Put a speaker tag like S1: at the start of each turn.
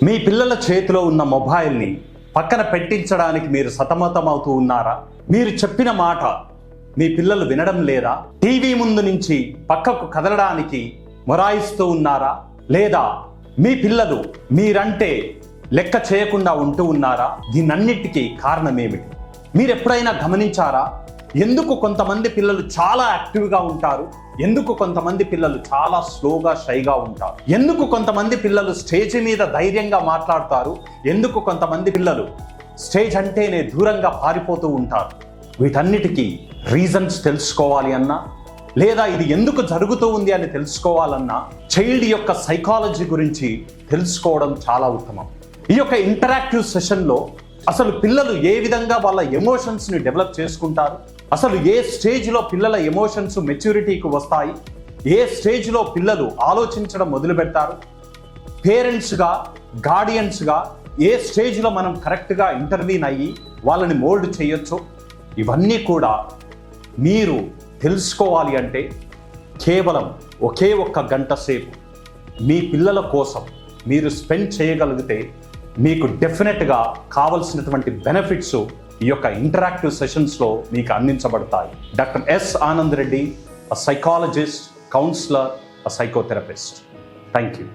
S1: మీ పిల్లల చేతిలో ఉన్న మొబైల్ని పక్కన పెట్టించడానికి మీరు సతమతమవుతూ ఉన్నారా? మీరు చెప్పిన మాట మీ పిల్లలు వినడం లేదా? టీవీ ముందు నుంచి పక్కకు కదలడానికి మొరాయిస్తూ ఉన్నారా? లేదా మీ పిల్లలు మీరంటే లెక్క చేయకుండా ఉంటూ ఉన్నారా? దీనన్నిటికీ కారణమేమిటి? మీరు ఎప్పుడైనా గమనించారా? ఎందుకు కొంతమంది పిల్లలు చాలా యాక్టివ్గా ఉంటారు, ఎందుకు కొంతమంది పిల్లలు చాలా స్లోగా షైగా ఉంటారు, ఎందుకు కొంతమంది పిల్లలు స్టేజ్ మీద ధైర్యంగా మాట్లాడతారు, ఎందుకు కొంతమంది పిల్లలు స్టేజ్ అంటేనే దూరంగా పారిపోతూ ఉంటారు? వీటన్నిటికీ రీజన్స్ తెలుసుకోవాలి అన్నా, లేదా ఇది ఎందుకు జరుగుతూ ఉంది అని తెలుసుకోవాలన్నా చైల్డ్ యొక్క సైకాలజీ గురించి తెలుసుకోవడం చాలా ఉత్తమం. ఈ యొక్క ఇంటరాక్టివ్ సెషన్లో అసలు పిల్లలు ఏ విధంగా వాళ్ళ ఎమోషన్స్ని డెవలప్ చేసుకుంటారు, అసలు ఏ స్టేజ్లో పిల్లల ఎమోషన్స్ మెచ్యూరిటీకి వస్తాయి, ఏ స్టేజ్లో పిల్లలు ఆలోచించడం మొదలు పెడతారు, పేరెంట్స్గా గార్డియన్స్గా ఏ స్టేజ్లో మనం కరెక్ట్గా ఇంటర్వ్యూన్ అయ్యి వాళ్ళని మోల్డ్ చేయొచ్చు, ఇవన్నీ కూడా మీరు తెలుసుకోవాలి అంటే కేవలం ఒకే ఒక్క గంట సేపు మీ పిల్లల కోసం మీరు స్పెండ్ చేయగలిగితే మీకు డెఫినెట్గా కావలసినటువంటి బెనిఫిట్స్ ఈ యొక్క ఇంటరాక్టివ్ సెషన్స్లో మీకు అందించబడతాయి. Doctor S Anand Reddy, a psychologist, counsellor, a psychotherapist. Thank you.